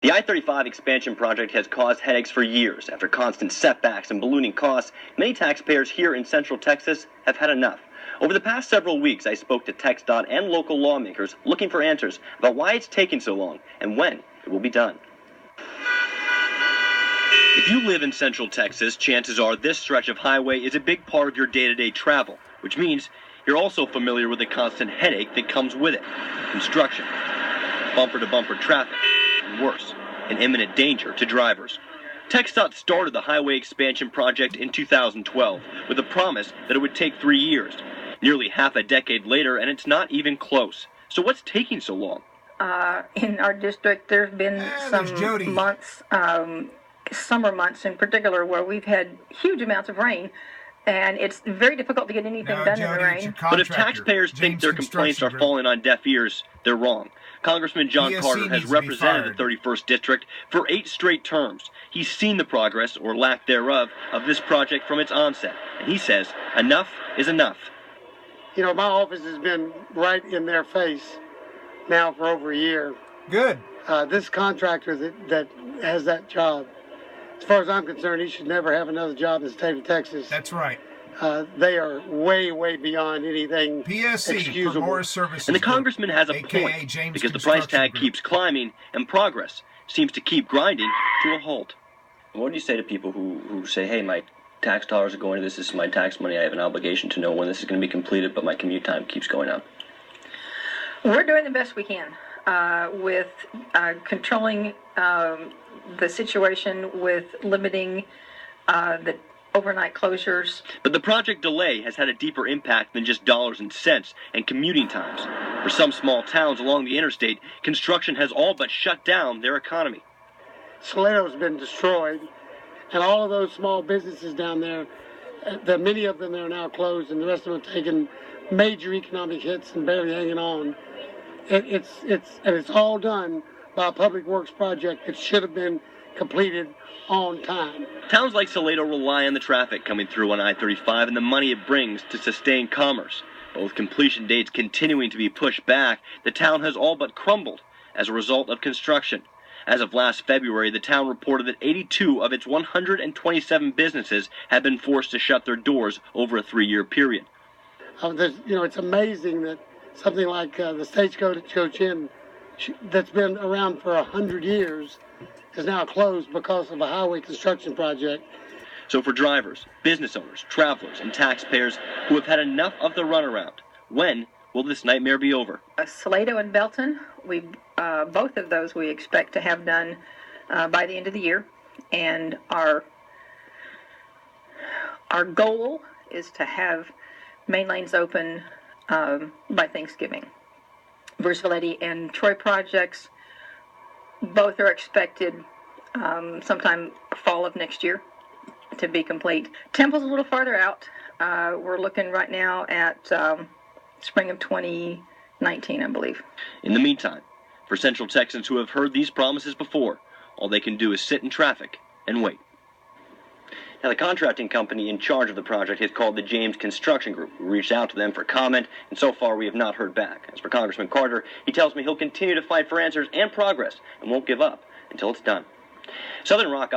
The I-35 expansion project has caused headaches for years. After constant setbacks and ballooning costs, many taxpayers here in Central Texas have had enough. Over the past several weeks, I spoke to TxDOT and local lawmakers looking for answers about why it's taking so long and when it will be done. If you live in Central Texas, chances are this stretch of highway is a big part of your day-to-day travel, which means you're also familiar with the constant headache that comes with it. Construction, bumper-to-bumper traffic, and worse, an imminent danger to drivers. TxDOT started the highway expansion project in 2012 with a promise that it would take 3 years. Nearly half a decade later, and it's not even close. So what's taking so long? In our district, there's been some months, summer months in particular, where we've had huge amounts of rain, and it's very difficult to get anything done in the rain. But if taxpayers think their complaints are falling on deaf ears, they're wrong. Congressman John Carter has represented the 31st District for 8 straight terms. He's seen the progress, or lack thereof, of this project from its onset. And he says, enough is enough. You know, my office has been right in their face now for over a year. Good. This contractor that has that job, as far as I'm concerned, he should never have another job in the state of Texas. That's right. They are way, way beyond anything excusable. For more services. And the congressman has a point, because the price tag keeps climbing and progress seems to keep grinding to a halt. What do you say to people who say, hey, my tax dollars are going to this is my tax money, I have an obligation to know when this is going to be completed, but my commute time keeps going up? We're doing the best we can with controlling the situation, with limiting the overnight closures. But the project delay has had a deeper impact than just dollars and cents and commuting times. For some small towns along the interstate, construction has all but shut down their economy. Salato's been destroyed, and all of those small businesses down there, many of them are now closed, and the rest of them have taken major economic hits and barely hanging on. It's all done by a public works project that should have been completed on time. Towns like Salato rely on the traffic coming through on I-35 and the money it brings to sustain commerce. But with completion dates continuing to be pushed back, the town has all but crumbled as a result of construction. As of last February, the town reported that 82 of its 127 businesses had been forced to shut their doors over a 3-year period. It's amazing that something like the Stagecoach Inn, that's been around for 100 years, is now closed because of a highway construction project. So for drivers, business owners, travelers, and taxpayers who have had enough of the runaround, when will this nightmare be over? Salado and Belton, both of those we expect to have done by the end of the year, and our goal is to have main lanes open by Thanksgiving. Bruce Valetti and Troy projects, both are expected sometime fall of next year to be complete. Temple's a little farther out. We're looking right now at spring of 2019, I believe. In the meantime, for Central Texans who have heard these promises before, all they can do is sit in traffic and wait. Now, the contracting company in charge of the project is called the James Construction Group. We reached out to them for comment, and so far we have not heard back. As for Congressman Carter, he tells me he'll continue to fight for answers and progress and won't give up until it's done. Southern Rock